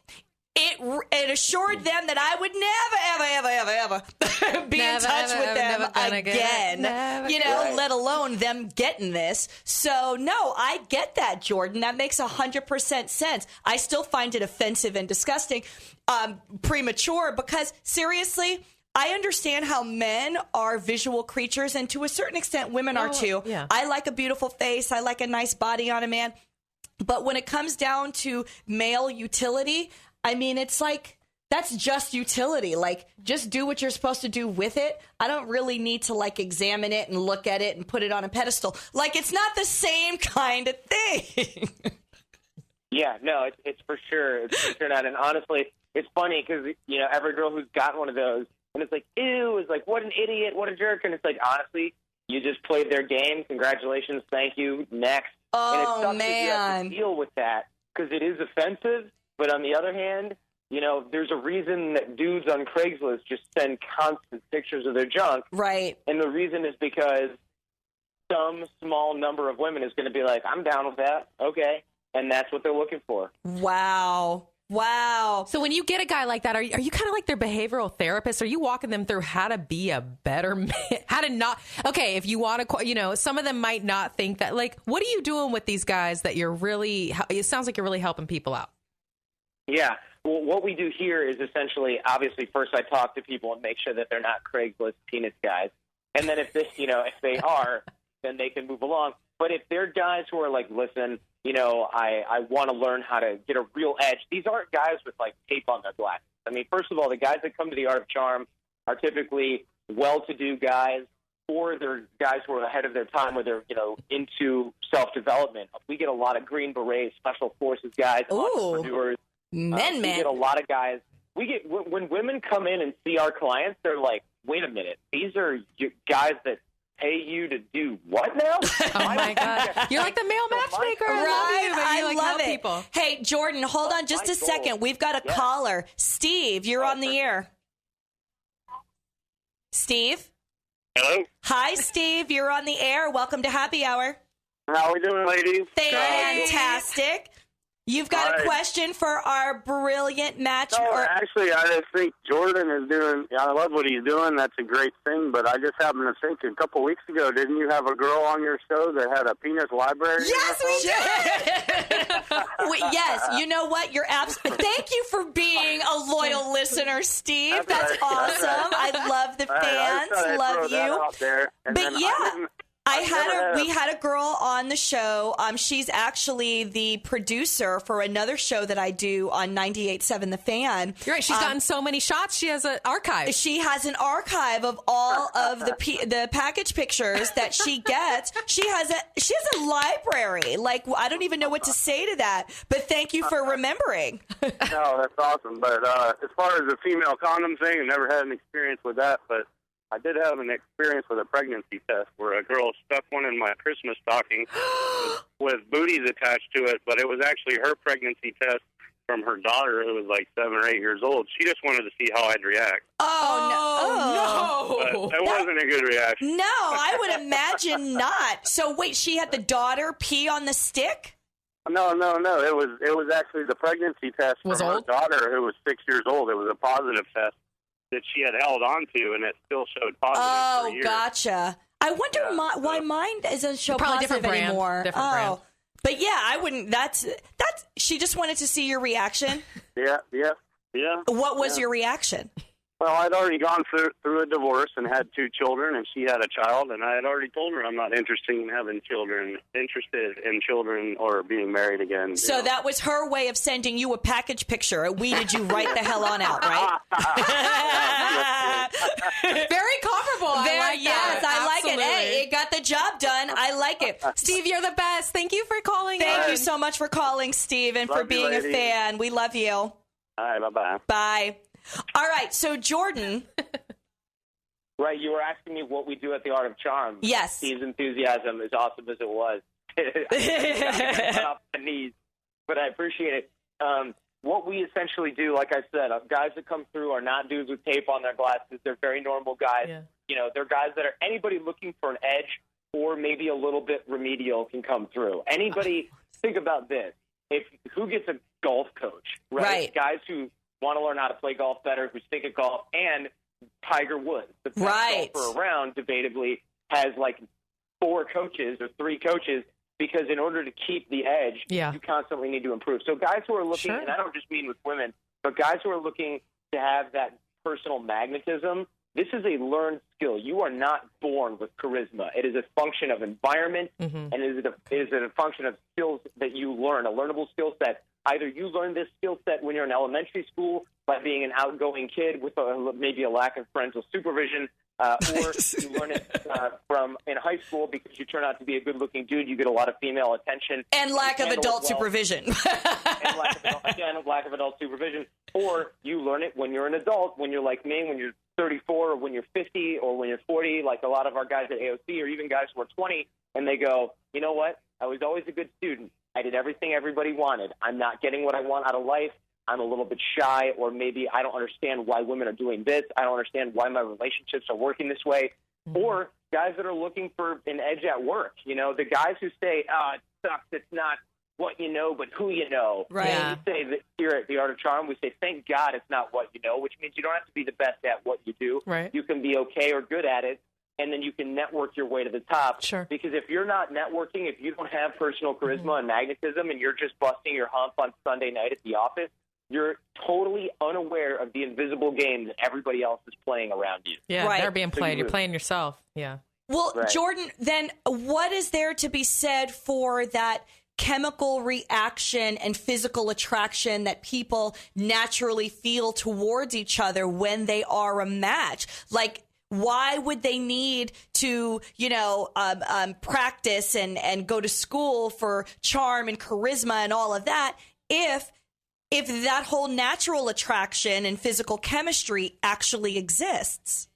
It assured them that I would never be in touch with them again. Let alone them getting this. So, no, I get that, Jordan. That makes 100% sense. I still find it offensive and disgusting, premature, because seriously, I understand how men are visual creatures, and to a certain extent, women are too. Yeah. I like a beautiful face. I like a nice body on a man. But when it comes down to male utility, I mean, it's like, that's just utility. Like, just do what you're supposed to do with it. I don't really need to, examine it and look at it and put it on a pedestal. Like, it's not the same kind of thing. Yeah, no, it's for sure. It's for sure not. And honestly, it's funny because, every girl who's got one of those, and it's like, ew, it's like, what an idiot, what a jerk. And it's like, honestly, you just played their game. Congratulations. Thank you. Next. Oh, and it sucks man. that you have to deal with that because it is offensive. But on the other hand, there's a reason that dudes on Craigslist just send constant pictures of their junk. Right. And the reason is because some small number of women is going to be like, I'm down with that. Okay. And that's what they're looking for. Wow. So when you get a guy like that, are you kind of like their behavioral therapist? Are you walking them through how to be a better man? How to not... Okay, if you want to... some of them might not think that... what are you doing with these guys that you're really... It sounds like you're really helping people out. Yeah. Well, what we do here is essentially, obviously, first I talk to people and make sure that they're not Craigslist penis guys. And then if they are, then they can move along. But if they're guys who are like, listen, I want to learn how to get a real edge. These aren't guys with tape on their glasses. I mean, first of all, the guys that come to the Art of Charm are typically well-to-do guys, or they're guys who are ahead of their time where they're, into self-development. We get a lot of Green Berets, Special Forces guys, entrepreneurs. We get a lot of guys. When women come in and see our clients, they're like, wait a minute, these are guys that pay you to do what now? Oh my God. You're like the male matchmaker. I love it. People. Hey, Jordan, hold on just a second. We've got a caller. Steve, you're on the air. Steve? Hello? Hi, Steve. You're on the air. Welcome to Happy Hour. How are we doing, ladies? Fantastic. You've got a question for our brilliant match. No, actually, I just think Jordan is doing, I love what he's doing. That's a great thing. But I just happened to think a couple weeks ago, didn't you have a girl on your show that had a penis library? Yes, we did. Yes, you know what? Thank you for being a loyal listener, Steve. That's awesome. I love the fans. Love you. But We had a girl on the show. She's actually the producer for another show that I do on 98.7 The Fan. You're right. She's gotten so many shots. She has an archive. She has an archive of all of the package pictures that she gets. She has a library. Like, I don't even know what to say to that. But thank you for remembering. No, that's awesome. But as far as the female condom thing, I never had an experience with that. But I did have an experience with a pregnancy test where a girl stuck one in my Christmas stocking with booties attached to it, but it was actually her pregnancy test from her daughter who was like 7 or 8 years old. She just wanted to see how I'd react. Oh, no. But that wasn't a good reaction. No, I would imagine not. So wait, she had the daughter pee on the stick? No. It was actually the pregnancy test from her daughter who was 6 years old. It was a positive test that she had held on to, and it still showed positive for years. Gotcha. I wonder why mine doesn't show positive anymore. Different brand. But yeah, I wouldn't. That's. She just wanted to see your reaction. Yeah. What was your reaction? Well, I'd already gone through a divorce and had 2 children, and she had a child, and I had already told her I'm not interested in children or being married again. So that was her way of sending you a package picture. We did you right the hell on out, right? Very comparable. I like it. Hey, it got the job done. I like it. Steve, you're the best. Thank you for calling. Thank you so much for calling, Steve, and for being a fan. We love you. All right, bye-bye. Bye. All right, so Jordan. Right, you were asking me what we do at the Art of Charm. Yes. Steve's enthusiasm, as awesome as it was. I off the knees, but I appreciate it. What we essentially do, like I said, guys that come through are not dudes with tape on their glasses. They're very normal guys. Yeah. You know, they're guys that are anybody looking for an edge or maybe a little bit remedial can come through. Anybody, think about this. Who gets a golf coach, right? Guys who want to learn how to play golf better, who stink at golf, and Tiger Woods, the best golfer around, debatably, has like 4 coaches or 3 coaches because in order to keep the edge, you constantly need to improve. So guys who are looking, and I don't just mean with women, but guys who are looking to have that personal magnetism, this is a learned skill. You are not born with charisma. It is a function of environment, and it is a function of skills that you learn, a learnable skill set. Either you learn this skill set when you're in elementary school by being an outgoing kid with maybe a lack of parental supervision, or you learn it from in high school because you turn out to be a good-looking dude. You get a lot of female attention. And lack of adult supervision. And lack of adult supervision. Or you learn it when you're an adult, when you're like me, when you're 34 or when you're 50 or when you're 40, like a lot of our guys at AOC or even guys who are 20, and they go, you know what? I was always a good student. I did everything everybody wanted. I'm not getting what I want out of life. I'm a little bit shy, or maybe I don't understand why women are doing this. I don't understand why my relationships are working this way. Or guys that are looking for an edge at work. You know, the guys who say, it sucks. It's not what you know, but who you know. Right. And we say that here at the Art of Charm, we say, thank God it's not what you know, which means you don't have to be the best at what you do. Right. You can be okay or good at it. And then you can network your way to the top. Sure. Because if you're not networking, if you don't have personal charisma and magnetism, and you're just busting your hump on Sunday night at the office, you're totally unaware of the invisible game that everybody else is playing around you. Yeah, they're being played. You're playing yourself. Yeah. Well, Jordan, then what is there to be said for that chemical reaction and physical attraction that people naturally feel towards each other when they are a match? Like, why would they need to, practice and go to school for charm and charisma and all of that if that whole natural attraction and physical chemistry actually exists?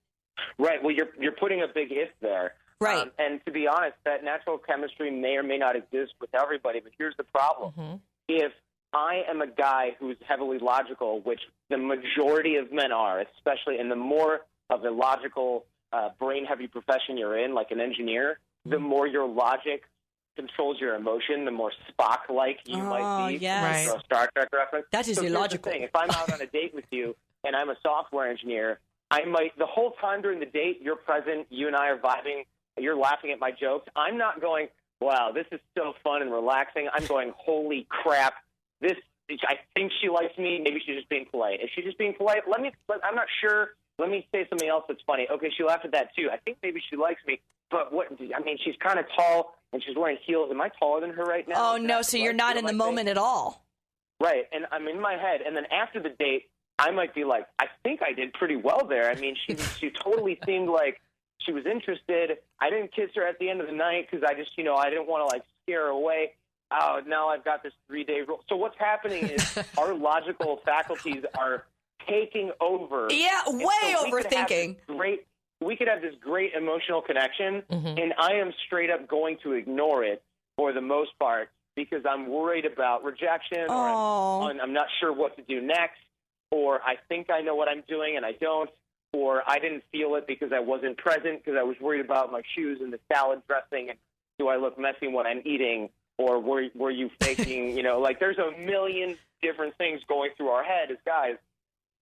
Right. Well, you're putting a big if there. Right. And to be honest, that natural chemistry may or may not exist with everybody. But here's the problem. If I am a guy who's heavily logical, which the majority of men are, especially, and the more of a logical, brain-heavy profession you're in, like an engineer, the more your logic controls your emotion, the more Spock-like you might be. Yes. A Star Trek reference. That is illogical. If I'm out on a date with you and I'm a software engineer, I might, the whole time during the date, you're present, you and I are vibing, you're laughing at my jokes. I'm not going, wow, this is so fun and relaxing. I'm going, holy crap, I think she likes me. Maybe she's just being polite. Is she just being polite? I'm not sure. let me say something else that's funny. Okay, she laughed at that too. I think maybe she likes me, but she's kind of tall and she's wearing heels. Am I taller than her right now? Oh, no, so you're not in the moment at all. Right, and I'm in my head, and then after the date, I might be like, I think I did pretty well there. I mean, she totally seemed like she was interested. I didn't kiss her at the end of the night because I just, I didn't want to, like, scare her away. Oh, now I've got this 3-day rule. So what's happening is our logical faculties are taking over. Yeah, way overthinking. We could have this great emotional connection, and I am straight up going to ignore it for the most part because I'm worried about rejection, or I'm not sure what to do next, or I think I know what I'm doing and I don't, or I didn't feel it because I wasn't present because I was worried about my shoes and the salad dressing, and do I look messy when I'm eating, or were you faking, like there's a million different things going through our head as guys,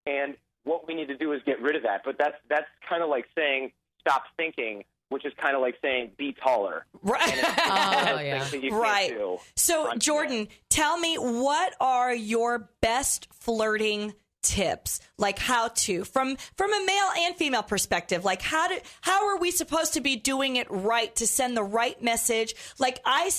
and what we need to do is get rid of that. But that's kind of like saying stop thinking, which is kind of like saying be taller. Right. Right. So, Jordan, tell me, what are your best flirting tips, like how to, from a male and female perspective, like how are we supposed to be doing it right to send the right message? Like I'm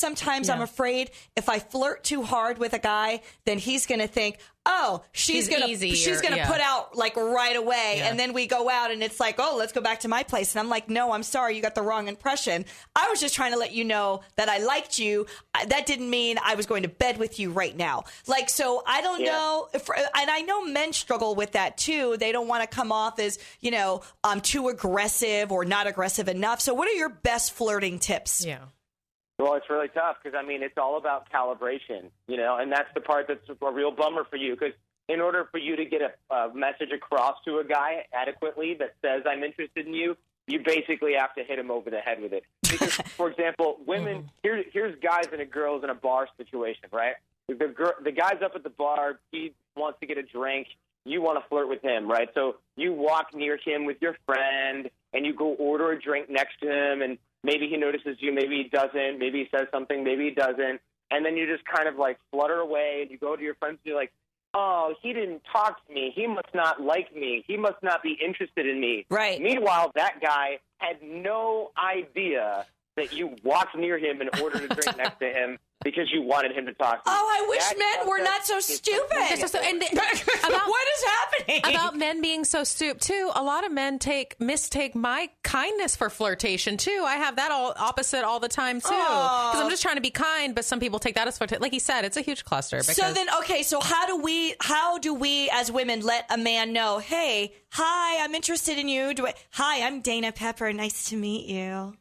afraid if I flirt too hard with a guy, then he's going to think, oh, she's gonna put out like right away, and then we go out and it's like, oh, let's go back to my place, and I'm like, no, I'm sorry, you got the wrong impression. I was just trying to let you know that I liked you. That didn't mean I was going to bed with you right now. Like, so I don't know, and I know men struggle with that too. They don't want to come off as too aggressive or not aggressive enough. So, what are your best flirting tips? Yeah. Well, it's really tough because, it's all about calibration, and that's the part that's a real bummer for you, because in order for you to get a message across to a guy adequately that says I'm interested in you, you basically have to hit him over the head with it. Because, for example, women, here's guys and girls in a bar situation, right? The guy's up at the bar, he wants to get a drink, you want to flirt with him, right? So you walk near him with your friend, and you go order a drink next to him, and maybe he notices you, maybe he doesn't, maybe he says something, maybe he doesn't, and then you just kind of like flutter away, and you go to your friends and you're like, oh, he didn't talk to me, he must not like me, he must not be interested in me. Right. Meanwhile, that guy had no idea that you walked near him and ordered a drink next to him because you wanted him to talk to you. Oh, I wish men were not so stupid. What is happening? About men being so stupid, too, a lot of men mistake my kindness for flirtation, too. I have that all opposite all the time, too. Because I'm just trying to be kind, but some people take that as flirtation. Like he said, it's a huge cluster. So then, so how do we as women let a man know, hey, hi, I'm interested in you. Hi, I'm Dana Pepper. Nice to meet you.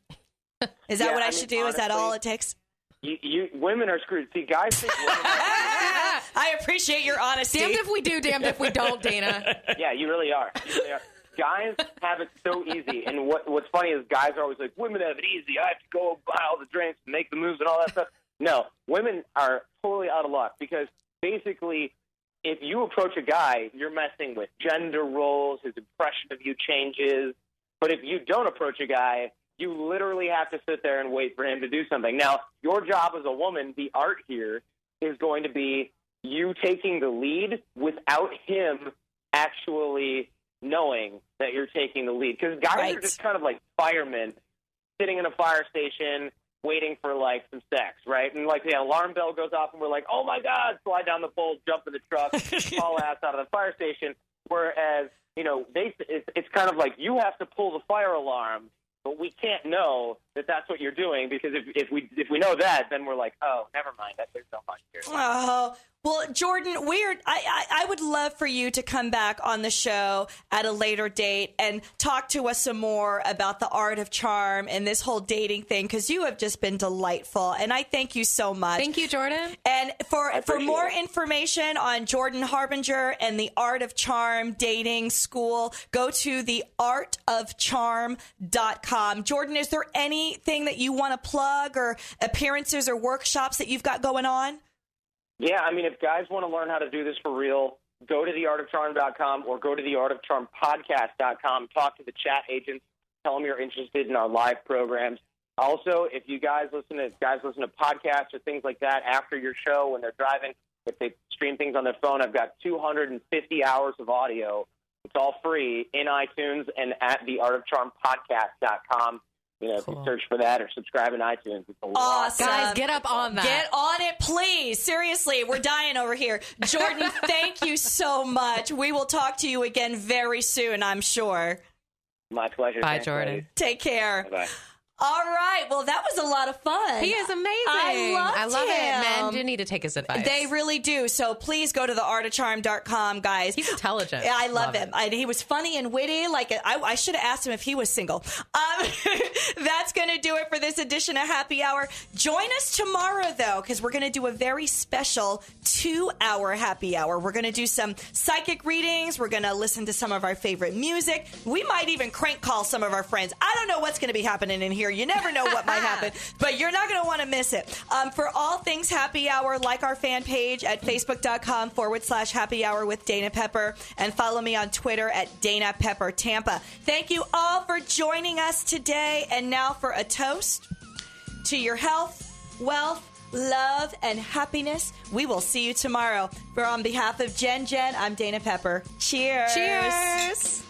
Is that what I should do? Honestly, is that all it takes? You women are screwed. See, guys think women I appreciate your honesty. Damned if we do, damned if we don't, Dana. Yeah, you really are. Guys have it so easy, and what's funny is guys are always like, women have it easy. I have to go buy all the drinks and make the moves and all that stuff. No, women are totally out of luck because basically if you approach a guy, you're messing with gender roles, his impression of you changes. But if you don't approach a guy, you literally have to sit there and wait for him to do something. Now, your job as a woman, the art here, is going to be you taking the lead without him actually knowing that you're taking the lead. Because guys are just kind of like firemen sitting in a fire station waiting for, like, some sex, right? And, like, the alarm bell goes off and we're like, oh, my God, slide down the pole, jump in the truck, haul ass out of the fire station. Whereas, it's kind of like you have to pull the fire alarm, but we can't know that that's what you're doing, because if we know that, then we're like, oh, never mind. There's no fun here. Oh, well, Jordan, I would love for you to come back on the show at a later date and talk to us some more about the art of charm and this whole dating thing, because you have just been delightful, and I thank you so much. Thank you, Jordan. And for more information on Jordan Harbinger and the Art of Charm dating school, go to theartofcharm.com. Jordan, is there anything that you want to plug, or appearances or workshops that you've got going on? Yeah, I mean, if guys want to learn how to do this for real, go to theartofcharm.com or go to theartofcharmpodcast.com. Talk to the chat agents. Tell them you're interested in our live programs. Also, if you guys listen to podcasts or things like that after your show when they're driving, if they stream things on their phone, I've got 250 hours of audio It's all free in iTunes and at theartofcharmpodcast.com. You know, if you search for that or subscribe in iTunes, it's a lot. Awesome. Guys, get up on that. Get on it, please. Seriously, we're dying over here. Jordan, thank you so much. We will talk to you again very soon, I'm sure. My pleasure. Bye, Thanks, Jordan. ladies. Take care. Bye-bye. All right. Well, that was a lot of fun. He is amazing. I love it. him. Men do need to take his advice. They really do. So please go to theartofcharm.com, guys. He's intelligent. Yeah, I love him. He was funny and witty. Like I should have asked him if he was single. That's going to do it for this edition of Happy Hour. Join us tomorrow, though, because we're going to do a very special 2-hour Happy Hour. We're going to do some psychic readings. We're going to listen to some of our favorite music. We might even crank call some of our friends. I don't know what's going to be happening in here. You never know what might happen, but you're not going to want to miss it. For all things Happy Hour, like our fan page at facebook.com/Happy Hour with Dana Pepper, and follow me on Twitter at Dana Pepper Tampa. Thank you all for joining us today. And now for a toast to your health, wealth, love, and happiness. We will see you tomorrow. On behalf of Jen, I'm Dana Pepper. Cheers. Cheers.